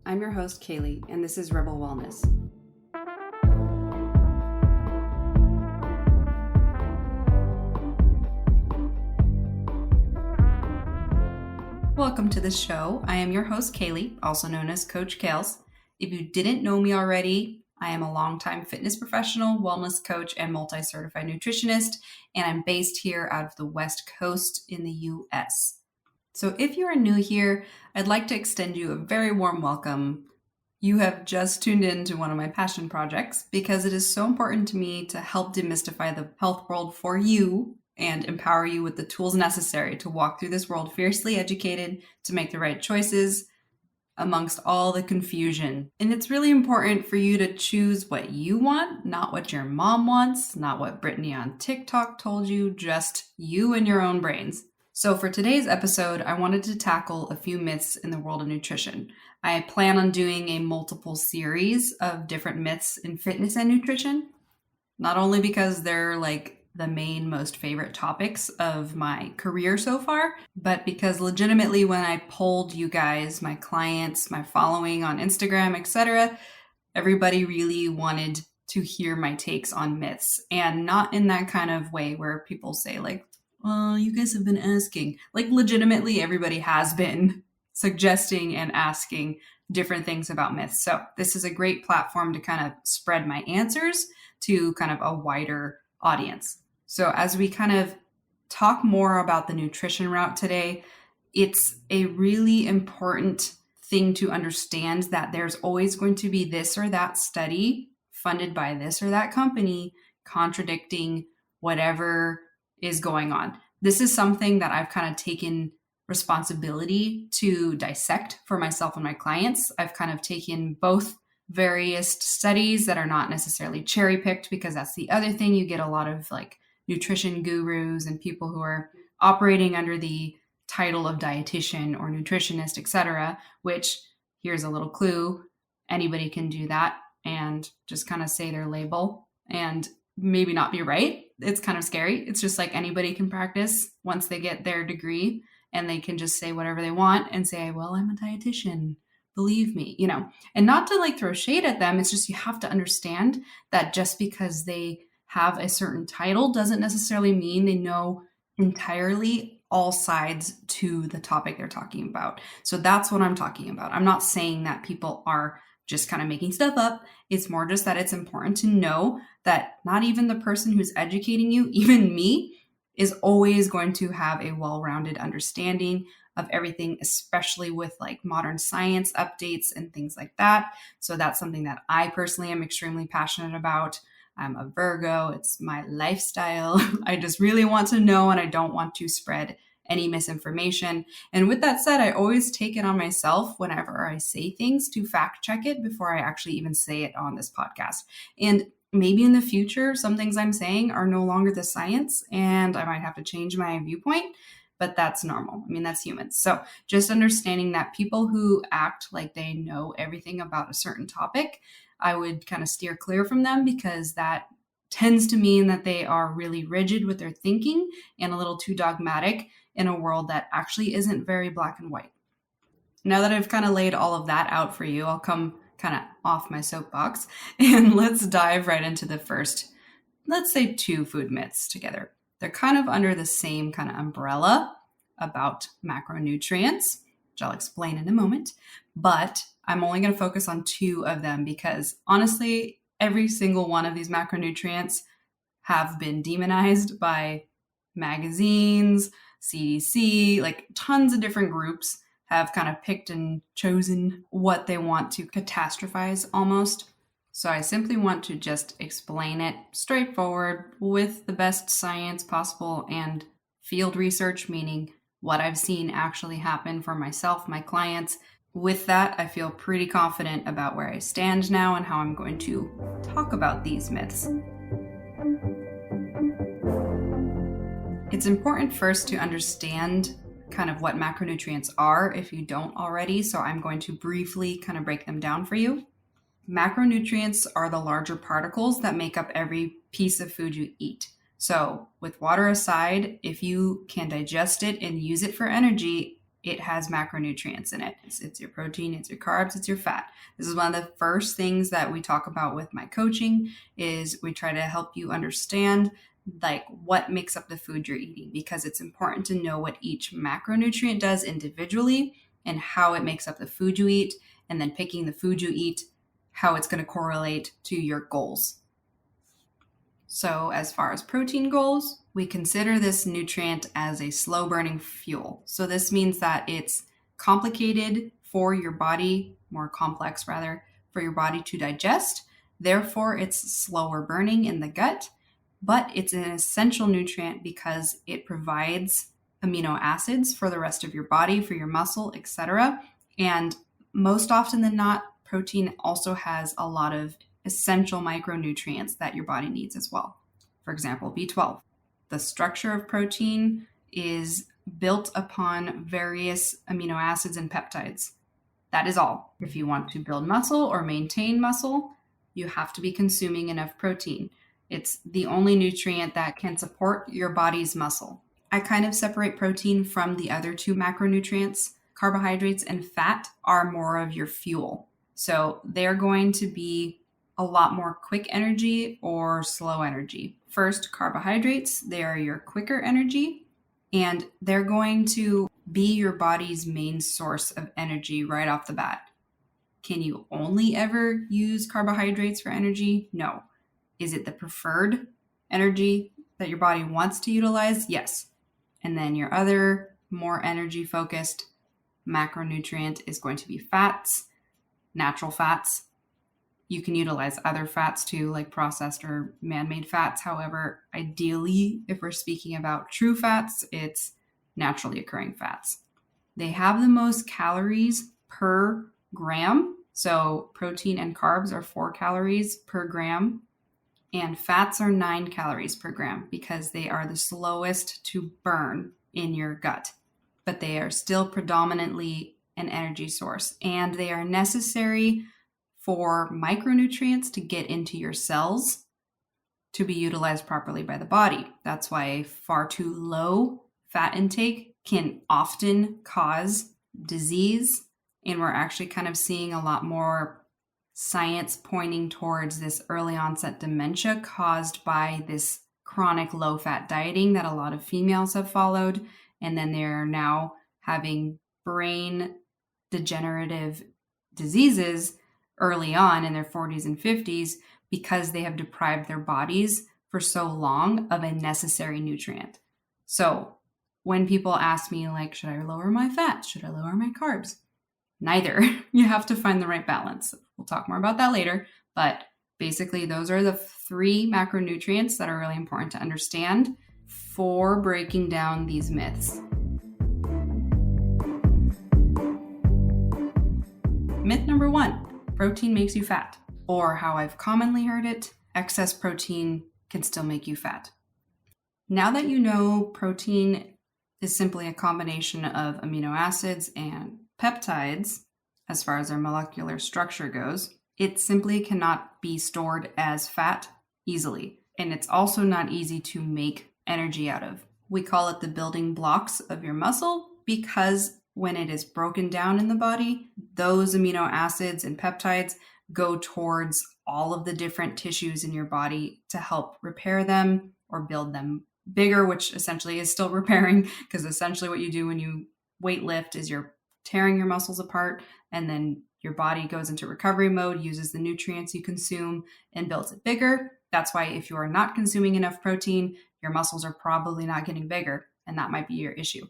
I'm your host, Kaylee, and this is Rebel Wellness. Welcome to the show. I am your host, Kaylee, also known as Coach Kales. If you didn't know me already, I am a longtime fitness professional, wellness coach, and multi-certified nutritionist, and I'm based here out of the West Coast in the U.S. So if you are new here, I'd like to extend you a very warm welcome. You have just tuned in to one of my passion projects because it is so important to me to help demystify the health world for you and empower you with the tools necessary to walk through this world fiercely educated to make the right choices amongst all the confusion. And it's really important for you to choose what you want, not what your mom wants, not what Brittany on TikTok told you, just you and your own brains. So for today's episode, I wanted to tackle a few myths in the world of nutrition. I plan on doing a multiple series of different myths in fitness and nutrition, not only because they're like the main most favorite topics of my career so far, but because legitimately when I polled you guys, my clients, my following on Instagram, etc., everybody really wanted to hear my takes on myths, and not in that kind of way where people say like, well, you guys have been asking. Like legitimately everybody has been suggesting and asking different things about myths. So this is a great platform to kind of spread my answers to kind of a wider audience. So as we kind of talk more about the nutrition route today, it's a really important thing to understand that there's always going to be this or that study funded by this or that company contradicting whatever is going on. This is something that I've kind of taken responsibility to dissect for myself and my clients. I've kind of taken both various studies that are not necessarily cherry picked, because that's the other thing. You get a lot of like nutrition gurus and people who are operating under the title of dietitian or nutritionist, etc., which here's a little clue. Anybody can do that and just kind of say their label and maybe not be right. It's kind of scary. It's just like anybody can practice once they get their degree, and they can just say whatever they want and say, well, I'm a dietitian, believe me, and not to like throw shade at them. It's just, you have to understand that just because they have a certain title doesn't necessarily mean they know entirely all sides to the topic they're talking about. So that's what I'm talking about. I'm not saying that people are just kind of making stuff up. It's more just that it's important to know that not even the person who's educating you, even me, is always going to have a well-rounded understanding of everything, especially with like modern science updates and things like that. So that's something that I personally am extremely passionate about. I'm a Virgo. It's my lifestyle. I just really want to know, and I don't want to spread any misinformation. And with that said, I always take it on myself whenever I say things to fact check it before I actually even say it on this podcast. And maybe in the future, some things I'm saying are no longer the science, and I might have to change my viewpoint, but that's normal. I mean, that's humans. So just understanding that people who act like they know everything about a certain topic, I would kind of steer clear from them, because that tends to mean that they are really rigid with their thinking and a little too dogmatic in a world that actually isn't very black and white. Now that I've kind of laid all of that out for you, I'll come kind of off my soapbox and let's dive right into the first, let's say 2 food myths together. They're kind of under the same kind of umbrella about macronutrients, which I'll explain in a moment, but I'm only going to focus on 2 of them because honestly, every single one of these macronutrients have been demonized by magazines, CDC, like tons of different groups have kind of picked and chosen what they want to catastrophize almost. So I simply want to just explain it straightforward with the best science possible and field research, meaning what I've seen actually happen for myself, my clients. With that, I feel pretty confident about where I stand now and how I'm going to talk about these myths. It's important first to understand kind of what macronutrients are if you don't already. So I'm going to briefly kind of break them down for you. Macronutrients are the larger particles that make up every piece of food you eat. So with water aside, if you can digest it and use it for energy, it has macronutrients in it. It's your protein, it's your carbs, it's your fat. This is one of the first things that we talk about with my coaching is we try to help you understand like what makes up the food you're eating, because it's important to know what each macronutrient does individually and how it makes up the food you eat, and then picking the food you eat, how it's going to correlate to your goals. So as far as protein goes, we consider this nutrient as a slow burning fuel. So this means that it's complicated for your body, more complex rather, for your body to digest. Therefore, it's slower burning in the gut, but it's an essential nutrient because it provides amino acids for the rest of your body, for your muscle, etc. And most often than not, protein also has a lot of essential micronutrients that your body needs as well. For example, B12. The structure of protein is built upon various amino acids and peptides. That is all. If you want to build muscle or maintain muscle, you have to be consuming enough protein. It's the only nutrient that can support your body's muscle. I kind of separate protein from the other two macronutrients. Carbohydrates and fat are more of your fuel. So they're going to be a lot more quick energy or slow energy. First, carbohydrates, they are your quicker energy, and they're going to be your body's main source of energy right off the bat. Can you only ever use carbohydrates for energy? No. Is it the preferred energy that your body wants to utilize? Yes. And then your other more energy focused macronutrient is going to be fats, natural fats. You can utilize other fats too, like processed or man-made fats. However, ideally, if we're speaking about true fats, it's naturally occurring fats. They have the most calories per gram. So protein and carbs are 4 calories per gram, and fats are 9 calories per gram because they are the slowest to burn in your gut. But they are still predominantly an energy source, and they are necessary for micronutrients to get into your cells to be utilized properly by the body. That's why far too low fat intake can often cause disease, and we're actually kind of seeing a lot more science pointing towards this early onset dementia caused by this chronic low fat dieting that a lot of females have followed, and then they're now having brain degenerative diseases early on in their 40s and 50s because they have deprived their bodies for so long of a necessary nutrient. So when people ask me, like, should I lower my fat? Should I lower my carbs? Neither. You have to find the right balance. We'll talk more about that later. But basically, those are the 3 macronutrients that are really important to understand for breaking down these myths. Myth number 1. Protein makes you fat, or how I've commonly heard it, excess protein can still make you fat. Now that you know protein is simply a combination of amino acids and peptides, as far as their molecular structure goes, it simply cannot be stored as fat easily. And it's also not easy to make energy out of. We call it the building blocks of your muscle because when it is broken down in the body, those amino acids and peptides go towards all of the different tissues in your body to help repair them or build them bigger, which essentially is still repairing, because essentially what you do when you weight lift is you're tearing your muscles apart, and then your body goes into recovery mode, uses the nutrients you consume, and builds it bigger. That's why if you are not consuming enough protein, your muscles are probably not getting bigger, and that might be your issue.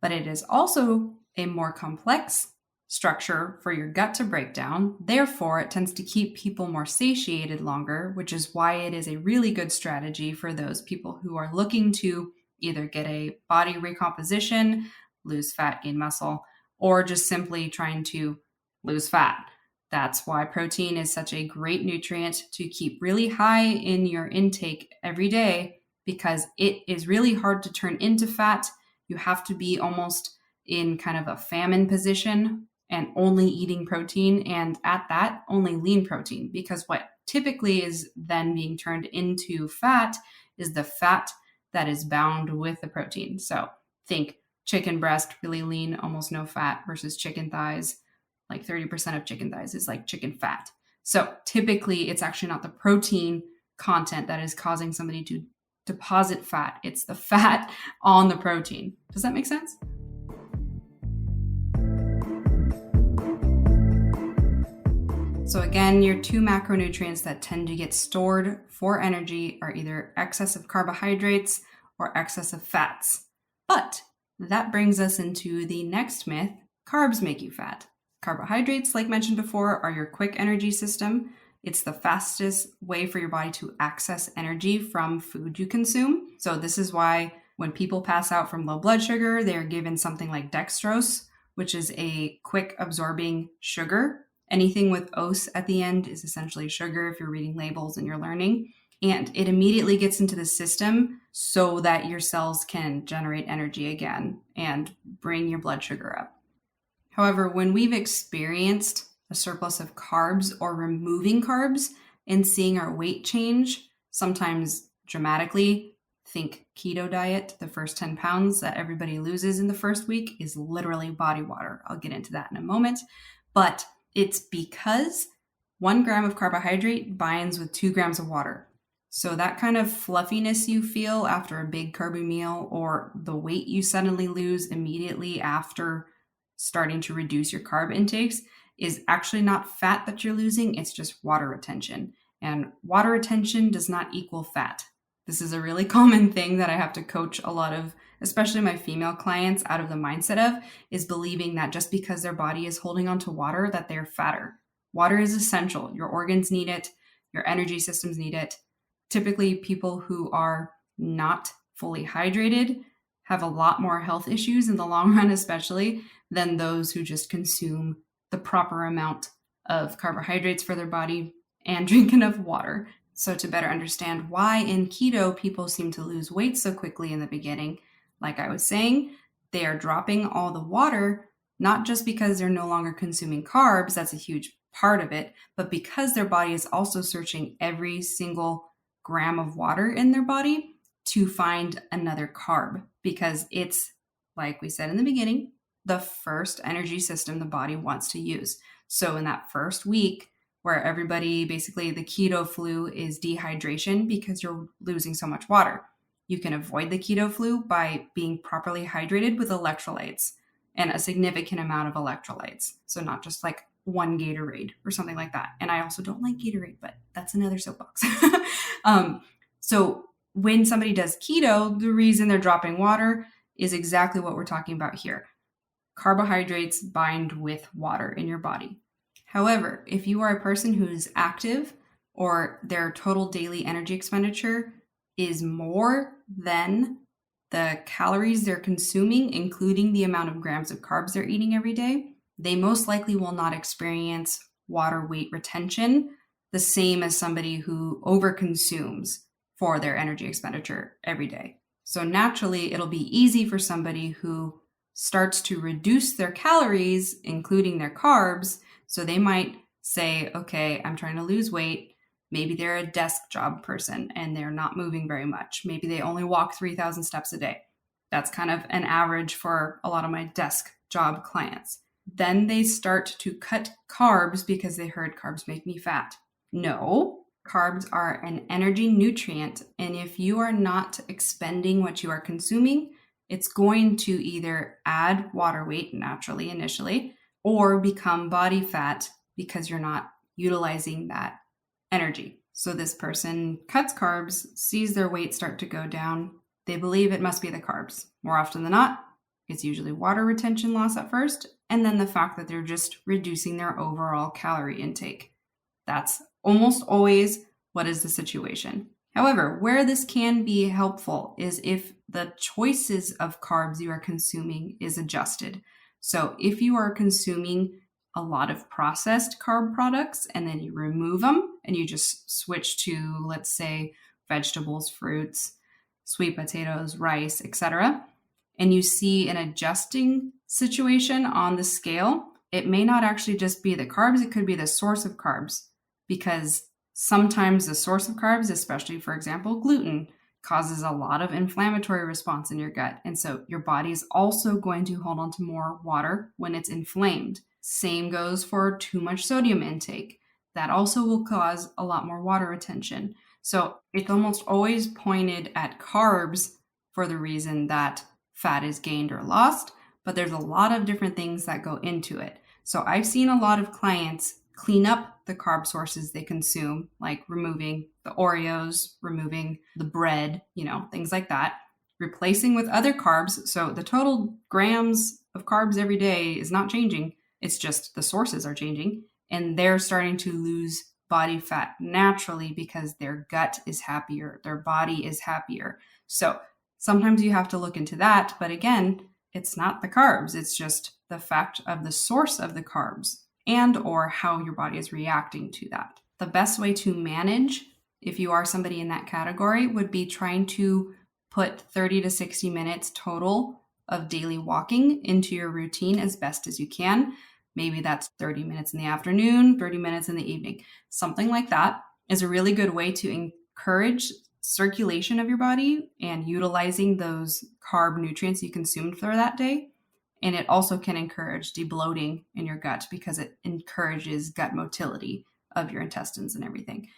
But it is also a more complex structure for your gut to break down. Therefore, it tends to keep people more satiated longer, which is why it is a really good strategy for those people who are looking to either get a body recomposition, lose fat, gain muscle, or just simply trying to lose fat. That's why protein is such a great nutrient to keep really high in your intake every day, because it is really hard to turn into fat. You have to be almost in kind of a famine position and only eating protein, and at that, only lean protein, because what typically is then being turned into fat is the fat that is bound with the protein. So think chicken breast, really lean, almost no fat, versus chicken thighs, like 30% of chicken thighs is like chicken fat. So typically it's actually not the protein content that is causing somebody to deposit fat. It's the fat on the protein. Does that make sense? So again, your two macronutrients that tend to get stored for energy are either excess of carbohydrates or excess of fats. But that brings us into the next myth: carbs make you fat. Carbohydrates, like mentioned before, are your quick energy system. It's the fastest way for your body to access energy from food you consume. So this is why when people pass out from low blood sugar, they're given something like dextrose, which is a quick absorbing sugar. Anything with ose at the end is essentially sugar if you're reading labels and you're learning. And it immediately gets into the system so that your cells can generate energy again and bring your blood sugar up. However, when we've experienced a surplus of carbs or removing carbs and seeing our weight change, sometimes dramatically, think keto diet, the first 10 pounds that everybody loses in the first week is literally body water. I'll get into that in a moment. But it's because 1 gram of carbohydrate binds with 2 grams of water. So that kind of fluffiness you feel after a big carby meal, or the weight you suddenly lose immediately after starting to reduce your carb intakes, is actually not fat that you're losing. It's just water retention. And water retention does not equal fat. This is a really common thing that I have to coach a lot of, especially my female clients, out of the mindset of, is believing that just because their body is holding on to water, that they're fatter. Water is essential. Your organs need it. Your energy systems need it. Typically, people who are not fully hydrated have a lot more health issues in the long run, especially, than those who just consume the proper amount of carbohydrates for their body and drink enough water. So to better understand why in keto people seem to lose weight so quickly in the beginning, like I was saying, they are dropping all the water, not just because they're no longer consuming carbs, that's a huge part of it, but because their body is also searching every single gram of water in their body to find another carb, because it's, like we said in the beginning, the first energy system the body wants to use. So in that first week, where everybody, basically the keto flu is dehydration because you're losing so much water. You can avoid the keto flu by being properly hydrated with electrolytes, and a significant amount of electrolytes. So not just like 1 Gatorade or something like that. And I also don't like Gatorade, but that's another soapbox. So when somebody does keto, the reason they're dropping water is exactly what we're talking about here. Carbohydrates bind with water in your body. However, if you are a person who's active, or their total daily energy expenditure is more than the calories they're consuming, including the amount of grams of carbs they're eating every day, they most likely will not experience water weight retention the same as somebody who overconsumes for their energy expenditure every day. So naturally, it'll be easy for somebody who starts to reduce their calories, including their carbs. So they might say, okay, I'm trying to lose weight. Maybe they're a desk job person and they're not moving very much. Maybe they only walk 3,000 steps a day. That's kind of an average for a lot of my desk job clients. Then they start to cut carbs because they heard carbs make me fat. No, carbs are an energy nutrient. And if you are not expending what you are consuming, it's going to either add water weight naturally initially, or become body fat because you're not utilizing that energy. So this person cuts carbs, sees their weight start to go down. They believe it must be the carbs. More often than not, it's usually water retention loss at first, and then the fact that they're just reducing their overall calorie intake. That's almost always what is the situation. However, where this can be helpful is if the choices of carbs you are consuming is adjusted. So if you are consuming a lot of processed carb products and then you remove them and you just switch to, let's say, vegetables, fruits, sweet potatoes, rice, etc., and you see an adjusting situation on the scale, it may not actually just be the carbs, it could be the source of carbs, because sometimes the source of carbs, especially, for example, gluten, causes a lot of inflammatory response in your gut. And so your body is also going to hold on to more water when it's inflamed. Same goes for too much sodium intake. That also will cause a lot more water retention. So it's almost always pointed at carbs for the reason that fat is gained or lost, but there's a lot of different things that go into it. So I've seen a lot of clients clean up the carb sources they consume, like removing the Oreos, removing the bread, things like that, replacing with other carbs. So the total grams of carbs every day is not changing. It's just the sources are changing, and they're starting to lose body fat naturally because their gut is happier, their body is happier. So sometimes you have to look into that. But again, it's not the carbs. It's just the fact of the source of the carbs and or how your body is reacting to that. The best way to manage, if you are somebody in that category, would be trying to put 30 to 60 minutes total of daily walking into your routine as best as you can. Maybe that's 30 minutes in the afternoon, 30 minutes in the evening. Something like that is a really good way to encourage circulation of your body and utilizing those carb nutrients you consumed for that day. And it also can encourage debloating in your gut because it encourages gut motility of your intestines and everything,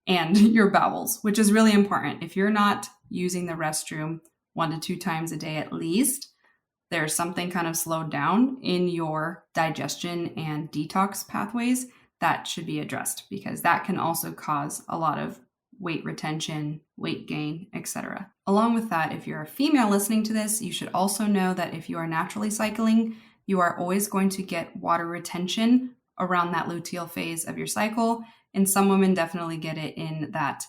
and your bowels, which is really important. If you're not using the restroom 1 to 2 times a day at least, there's something kind of slowed down in your digestion and detox pathways that should be addressed, because that can also cause a lot of weight retention, weight gain, etc. Along with that, if you're a female listening to this, you should also know that if you are naturally cycling, you are always going to get water retention around that luteal phase of your cycle. And some women definitely get it in that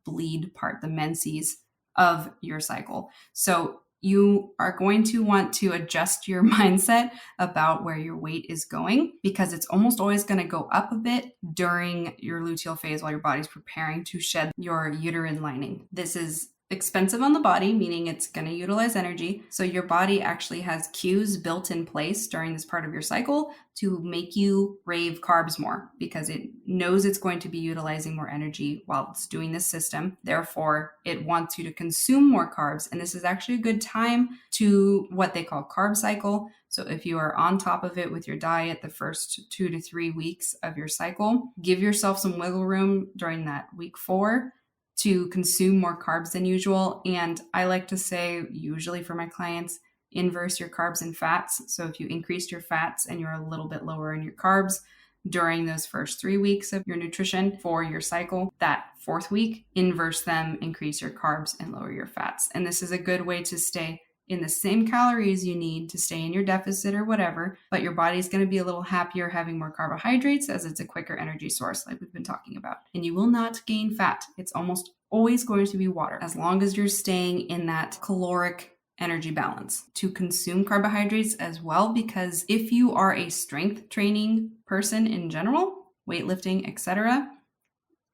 bleed part, the menses of your cycle. So you are going to want to adjust your mindset about where your weight is going, because it's almost always going to go up a bit during your luteal phase while your body's preparing to shed your uterine lining. This is expensive on the body, meaning it's going to utilize energy. So your body actually has cues built in place during this part of your cycle to make you crave carbs more, because it knows it's going to be utilizing more energy while it's doing this system. Therefore, it wants you to consume more carbs. And this is actually a good time to what they call carb cycle. So if you are on top of it with your diet the first 2 to 3 weeks of your cycle, give yourself some wiggle room during that week 4 to consume more carbs than usual. And I like to say, usually for my clients, inverse your carbs and fats. So if you increased your fats and you're a little bit lower in your carbs during those first 3 weeks of your nutrition for your cycle, that 4th week, inverse them, increase your carbs and lower your fats. And this is a good way to stay in the same calories you need to stay in your deficit or whatever, but your body's going to be a little happier having more carbohydrates, as it's a quicker energy source like we've been talking about. And you will not gain fat. It's almost always going to be water, as long as you're staying in that caloric energy balance. To consume carbohydrates as well, because if you are a strength training person in general, weightlifting, etc.,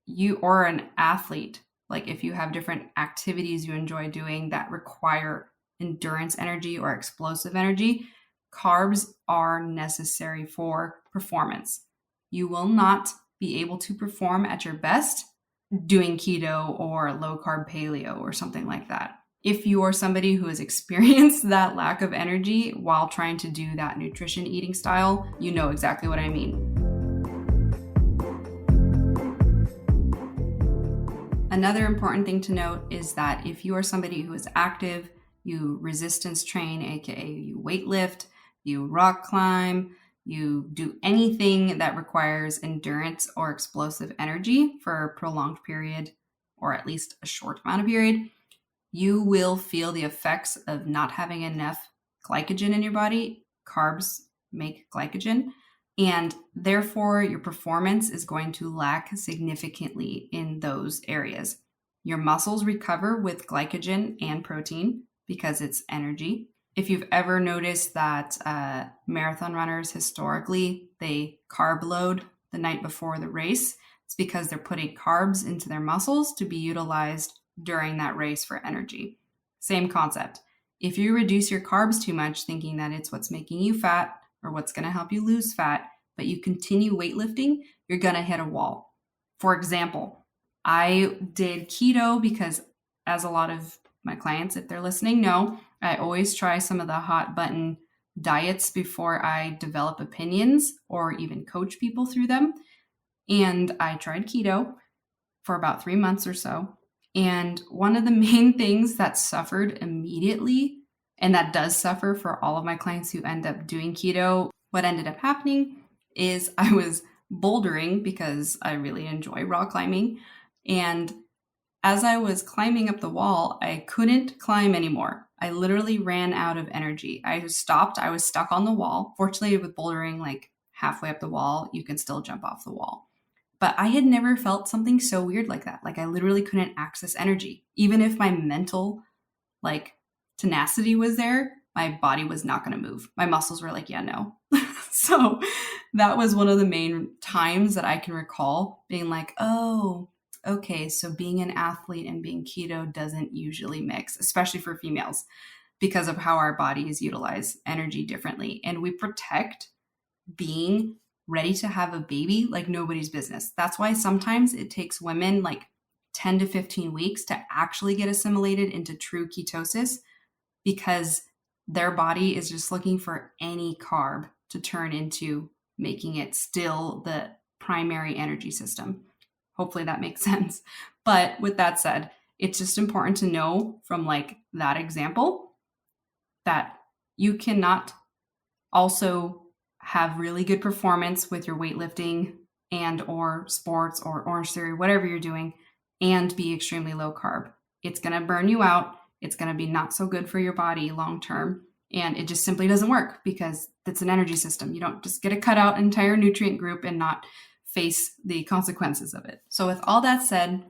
you are an athlete, like if you have different activities you enjoy doing that require endurance energy or explosive energy, carbs are necessary for performance. You will not be able to perform at your best doing keto or low carb paleo or something like that. If you are somebody who has experienced that lack of energy while trying to do that nutrition eating style, you know exactly what I mean. Another important thing to note is that if you are somebody who is active, you resistance train, aka you weightlift, you rock climb, you do anything that requires endurance or explosive energy for a prolonged period, or at least a short amount of period, you will feel the effects of not having enough glycogen in your body. Carbs make glycogen, and therefore your performance is going to lack significantly in those areas. Your muscles recover with glycogen and protein because it's energy. If you've ever noticed that marathon runners historically, they carb load the night before the race, it's because they're putting carbs into their muscles to be utilized during that race for energy. Same concept. If you reduce your carbs too much, thinking that it's what's making you fat or what's going to help you lose fat, but you continue weightlifting, you're going to hit a wall. For example, I did keto because as a lot of my clients, if they're listening, know, I always try some of the hot button diets before I develop opinions or even coach people through them. And I tried keto for about 3 months or so. And one of the main things that suffered immediately, and that does suffer for all of my clients who end up doing keto, what ended up happening is I was bouldering because I really enjoy rock climbing. And as I was climbing up the wall, I couldn't climb anymore. I literally ran out of energy. I stopped. I was stuck on the wall. Fortunately, with bouldering, like halfway up the wall, you can still jump off the wall. But I had never felt something so weird like that. Like I literally couldn't access energy. Even if my mental like tenacity was there, my body was not going to move. My muscles were like, yeah, no. So that was one of the main times that I can recall being like, oh, okay, so being an athlete and being keto doesn't usually mix, especially for females, because of how our bodies utilize energy differently. And we protect being ready to have a baby like nobody's business. That's why sometimes it takes women like 10 to 15 weeks to actually get assimilated into true ketosis, because their body is just looking for any carb to turn into making it still the primary energy system. Hopefully that makes sense. But with that said, it's just important to know from like that example that you cannot also have really good performance with your weightlifting and or sports or Orange Theory, whatever you're doing, and be extremely low carb. It's going to burn you out. It's going to be not so good for your body long term. And it just simply doesn't work because it's an energy system. You don't just get to cut out an entire nutrient group and not face the consequences of it. So with all that said,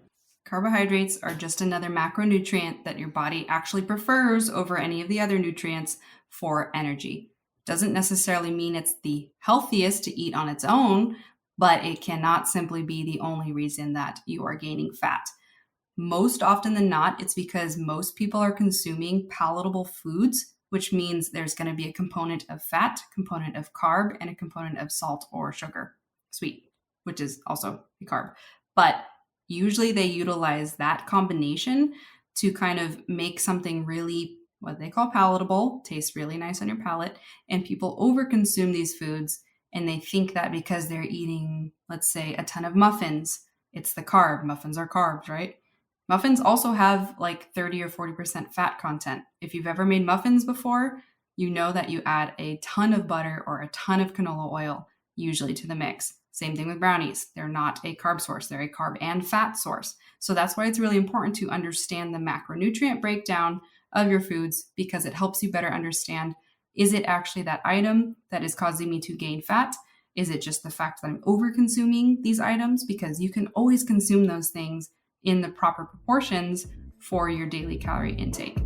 carbohydrates are just another macronutrient that your body actually prefers over any of the other nutrients for energy. Doesn't necessarily mean it's the healthiest to eat on its own, but it cannot simply be the only reason that you are gaining fat. Most often than not, it's because most people are consuming palatable foods, which means there's going to be a component of fat, component of carb, and a component of salt or sugar, sweet, which is also a carb. But usually they utilize that combination to kind of make something really what they call palatable, tastes really nice on your palate, and people overconsume these foods and they think that because they're eating, let's say, a ton of muffins, it's the carb. Muffins are carbs, right? Muffins also have like 30 or 40% fat content. If you've ever made muffins before, you know that you add a ton of butter or a ton of canola oil usually to the mix. Same thing with brownies. They're not a carb source. They're a carb and fat source. So that's why it's really important to understand the macronutrient breakdown of your foods, because it helps you better understand, is it actually that item that is causing me to gain fat? Is it just the fact that I'm over consuming these items? Because you can always consume those things in the proper proportions for your daily calorie intake.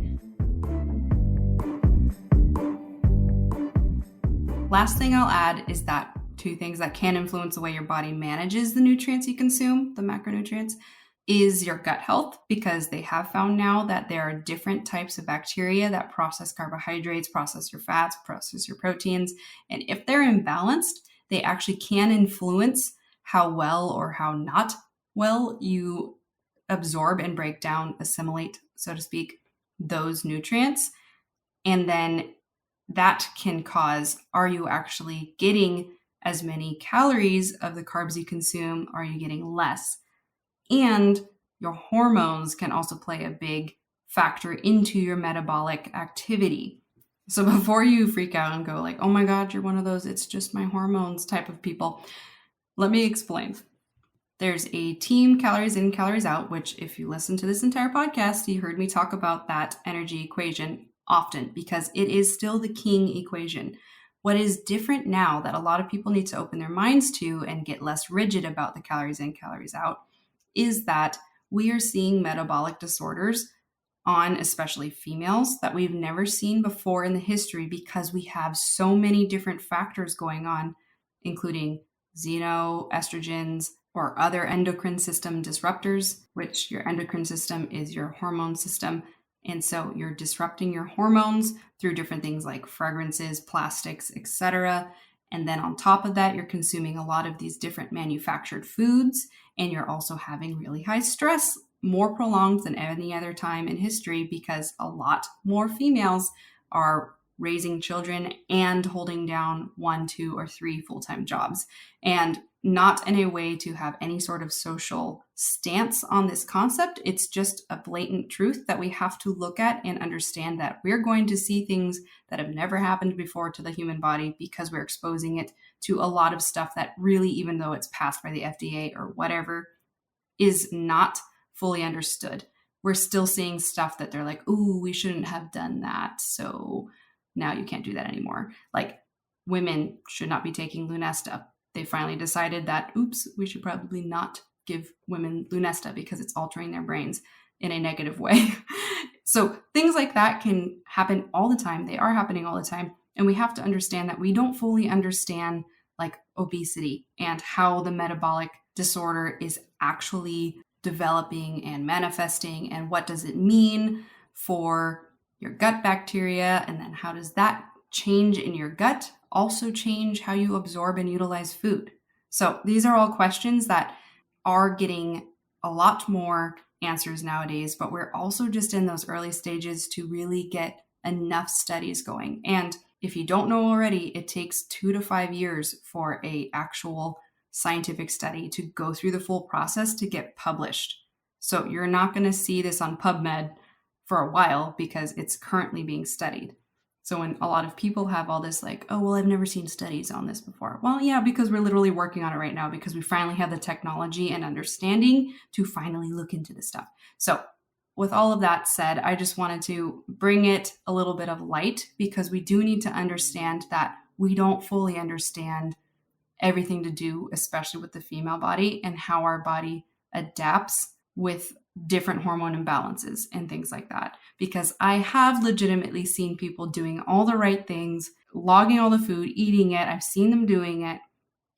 Last thing I'll add is that two things that can influence the way your body manages the nutrients you consume, the macronutrients, is your gut health, because they have found now that there are different types of bacteria that process carbohydrates, process your fats, process your proteins. And if they're imbalanced, they actually can influence how well or how not well you absorb and break down, assimilate, so to speak, those nutrients. And then that can cause, are you actually getting as many calories of the carbs you consume? Are you getting less? And your hormones can also play a big factor into your metabolic activity. So before you freak out and go like, oh my God, you're one of those, it's just my hormones type of people, let me explain. There's a team calories in, calories out, which if you listen to this entire podcast, you heard me talk about that energy equation often, because it is still the king equation. What is different now that a lot of people need to open their minds to and get less rigid about the calories in, calories out is that we are seeing metabolic disorders on especially females that we've never seen before in the history, because we have so many different factors going on, including xenoestrogens or other endocrine system disruptors, which your endocrine system is your hormone system. And so you're disrupting your hormones through different things like fragrances, plastics, etc. And then on top of that, you're consuming a lot of these different manufactured foods, and you're also having really high stress more prolonged than any other time in history because a lot more females are raising children and holding down 1, 2, or 3 full-time jobs. And not in a way to have any sort of social stance on this concept. It's just a blatant truth that we have to look at and understand that we're going to see things that have never happened before to the human body because we're exposing it to a lot of stuff that really, even though it's passed by the FDA or whatever, is not fully understood. We're still seeing stuff that they're like, ooh, we shouldn't have done that. So now you can't do that anymore. Like women should not be taking Lunesta. They finally decided that, oops, we should probably not give women Lunesta because it's altering their brains in a negative way. So things like that can happen all the time. They are happening all the time. And we have to understand that we don't fully understand like obesity and how the metabolic disorder is actually developing and manifesting, and what does it mean for your gut bacteria, and then how does that change in your gut also change how you absorb and utilize food. So these are all questions that are getting a lot more answers nowadays, but we're also just in those early stages to really get enough studies going. And if you don't know already, it takes 2 to 5 years for a actual scientific study to go through the full process to get published. So you're not going to see this on PubMed for a while because it's currently being studied. So when a lot of people have all this like, oh, well, I've never seen studies on this before. Well, yeah, because we're literally working on it right now because we finally have the technology and understanding to finally look into this stuff. So with all of that said, I just wanted to bring it a little bit of light because we do need to understand that we don't fully understand everything to do, especially with the female body and how our body adapts with different hormone imbalances and things like that. Because I have legitimately seen people doing all the right things, logging all the food, eating it. I've seen them doing it.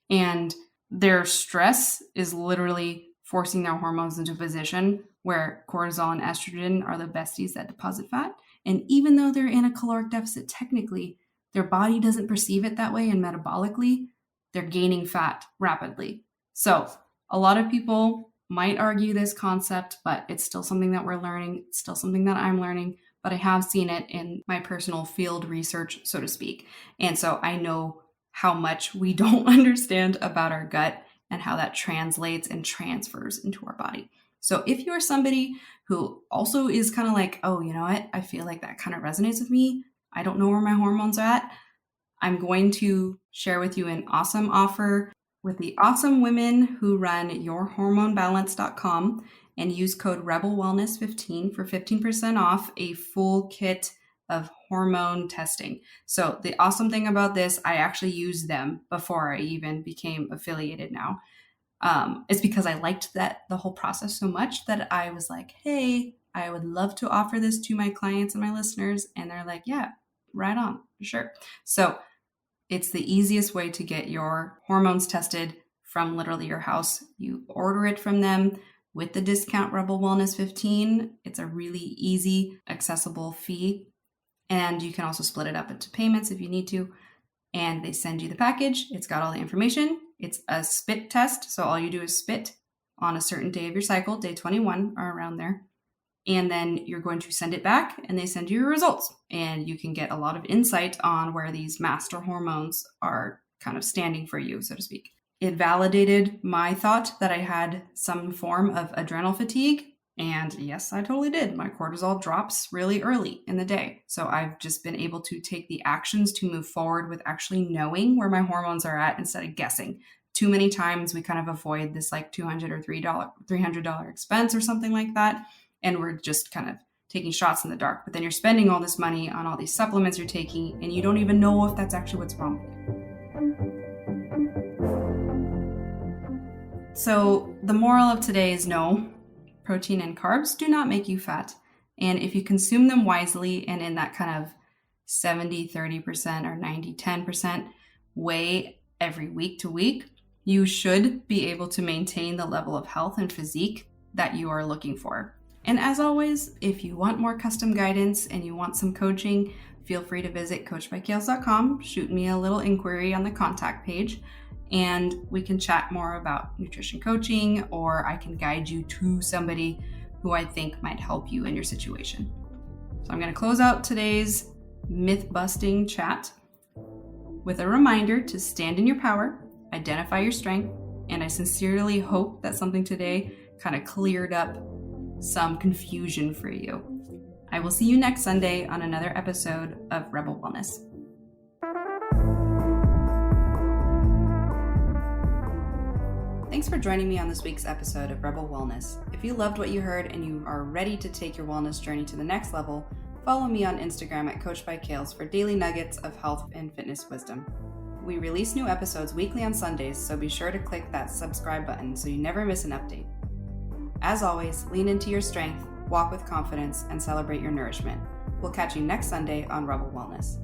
And their stress is literally forcing their hormones into a position where cortisol and estrogen are the besties that deposit fat. And even though they're in a caloric deficit, technically, their body doesn't perceive it that way. And metabolically, they're gaining fat rapidly. So a lot of people might argue this concept, but it's still something that we're learning. It's still something that I'm learning, but I have seen it in my personal field research, so to speak. And so I know how much we don't understand about our gut and how that translates and transfers into our body. So if you're somebody who also is kind of like, oh, you know what? I feel like that kind of resonates with me. I don't know where my hormones are at. I'm going to share with you an awesome offer with the awesome women who run yourhormonebalance.com and use code RebelWellness15 for 15% off a full kit of hormone testing. So the awesome thing about this, I actually used them before I even became affiliated now. It's because I liked the whole process so much that I was like, hey, I would love to offer this to my clients and my listeners. And they're like, yeah, right on, sure. So it's the easiest way to get your hormones tested from literally your house. You order it from them with the discount Rebel Wellness 15. It's a really easy, accessible fee. And you can also split it up into payments if you need to. And they send you the package. It's got all the information. It's a spit test. So all you do is spit on a certain day of your cycle, day 21 or around there. And then you're going to send it back and they send you your results. And you can get a lot of insight on where these master hormones are kind of standing for you, so to speak. It validated my thought that I had some form of adrenal fatigue. And yes, I totally did. My cortisol drops really early in the day. So I've just been able to take the actions to move forward with actually knowing where my hormones are at instead of guessing. Too many times we kind of avoid this like $200 or $300 expense or something like that. And we're just kind of taking shots in the dark. But then you're spending all this money on all these supplements you're taking, and you don't even know if that's actually what's wrong with you. So the moral of today is no, protein and carbs do not make you fat. And if you consume them wisely and in that kind of 70-30% or 90-10% way every week to week, you should be able to maintain the level of health and physique that you are looking for. And as always, if you want more custom guidance and you want some coaching, feel free to visit coachbykales.com, shoot me a little inquiry on the contact page, and we can chat more about nutrition coaching, or I can guide you to somebody who I think might help you in your situation. So I'm going to close out today's myth-busting chat with a reminder to stand in your power, identify your strength, and I sincerely hope that something today kind of cleared up some confusion for you. I will see you next Sunday on another episode of Rebel Wellness. Thanks for joining me on this week's episode of Rebel Wellness. If you loved what you heard and you are ready to take your wellness journey to the next level, follow me on Instagram at Coach by Kales for daily nuggets of health and fitness wisdom. We release new episodes weekly on Sundays, so be sure to click that subscribe button so you never miss an update. As always, lean into your strength, walk with confidence, and celebrate your nourishment. We'll catch you next Sunday on Rebel Wellness.